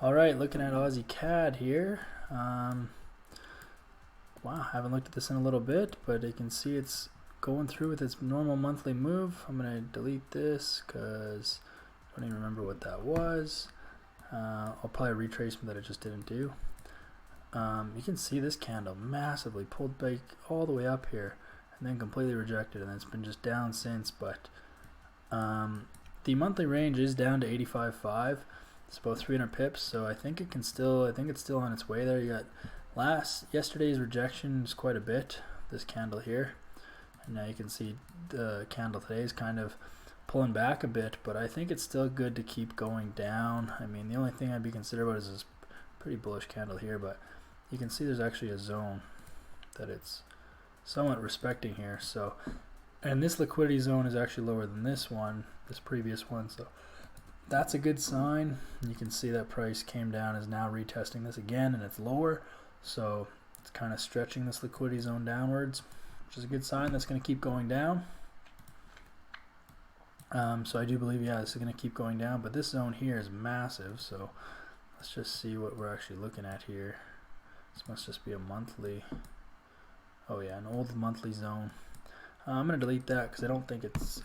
Alright, looking at Aussie CAD here. Wow, haven't looked at this in a little bit, but you can see it's going through with its normal monthly move. I'm going to delete this because I don't even remember what that was. I'll probably retrace that it just didn't do. You can see this candle massively pulled back all the way up here and then completely rejected, and it's been just down since. But the monthly range is down to 85.5. It's about 300 pips, so I think it can still. I think it's still on its way there. You got yesterday's rejection is quite a bit. This candle here, and now you can see the candle today is kind of pulling back a bit, but I think it's still good to keep going down. I mean, the only thing I'd be considerate about is this pretty bullish candle here, but you can see there's actually a zone that it's somewhat respecting here. So, and this liquidity zone is actually lower than this one, this previous one. So that's a good sign. You can see that price came down, is now retesting this again, and it's lower. So it's kind of stretching this liquidity zone downwards, which is a good sign. That's going to keep going down. So I do believe, yeah, this is going to keep going down, but this zone here is massive. So let's just see what we're actually looking at here. This must just be a monthly. Oh yeah, an old monthly zone. I'm going to delete that because I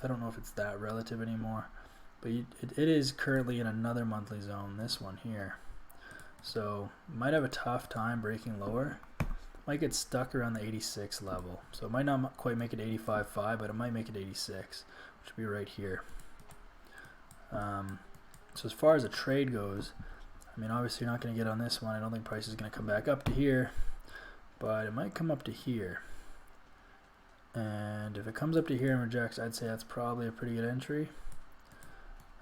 don't know if it's that relative anymore. But it is currently in another monthly zone, this one here. So might have a tough time breaking lower. Might get stuck around the 86 level. So it might not quite make it 85.5, but it might make it 86, which would be right here. So as far as a trade goes, I mean, obviously you're not going to get on this one. I don't think price is going to come back up to here, but it might come up to here. And if it comes up to here and rejects, I'd say that's probably a pretty good entry.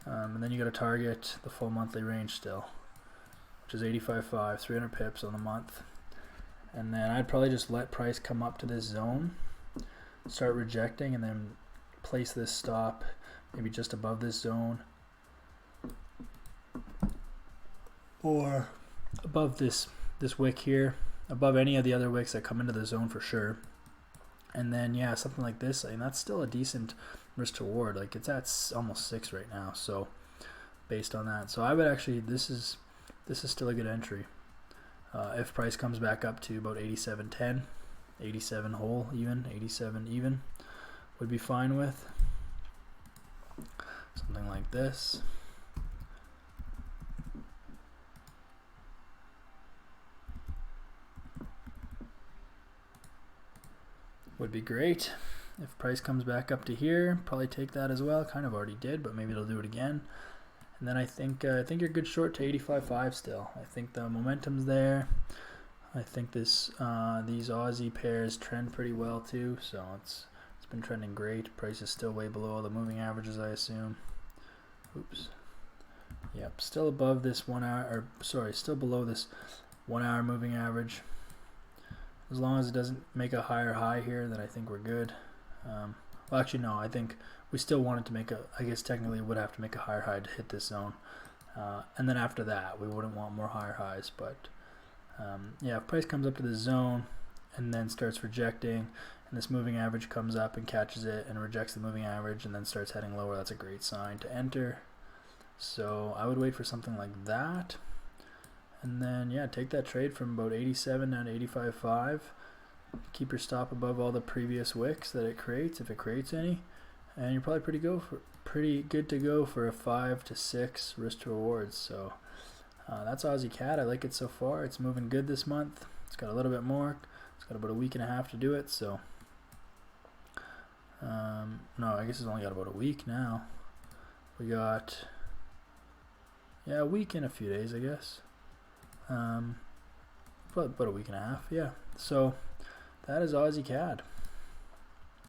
And then you got to target the full monthly range still, which is 85.5, 300 pips on the month. And then I'd probably just let price come up to this zone, start rejecting, and then place this stop maybe just above this zone or above this wick here, above any of the other wicks that come into the zone for sure. And then yeah, something like this, I mean, that's still a decent risk to reward. Like it's at almost 6 right now, so based on that, so I would actually, this is still a good entry. If price comes back up to about 87.10, 87 whole even, 87 even would be fine with something like this. Would be great. If price comes back up to here, probably take that as well. Kind of already did, but maybe it'll do it again. And then I think you're good short to 85.5 still. I think the momentum's there. I think these Aussie pairs trend pretty well too. So it's been trending great. Price is still way below all the moving averages, I assume. Oops. Yep, still above this 1 hour, or sorry, still below this 1 hour moving average. As long as it doesn't make a higher high here, then I think we're good. Well, actually, no, I think we still wanted to make I guess technically it would have to make a higher high to hit this zone. And then after that, we wouldn't want more higher highs. But yeah, if price comes up to the zone and then starts rejecting, and this moving average comes up and catches it and rejects the moving average and then starts heading lower, that's a great sign to enter. So I would wait for something like that. And then, yeah, take that trade from about 87 down to 85.5. Keep your stop above all the previous wicks that it creates, if it creates any. And you're probably pretty good to go for a 5 to 6 risk to rewards. So that's Aussie CAD. I like it so far. It's moving good this month. It's got a little bit more. It's got about a week and a half to do it. So no, I guess it's only got about a week now. We got, yeah, a week and a few days, I guess. But about a week and a half, yeah. So that is Aussie CAD.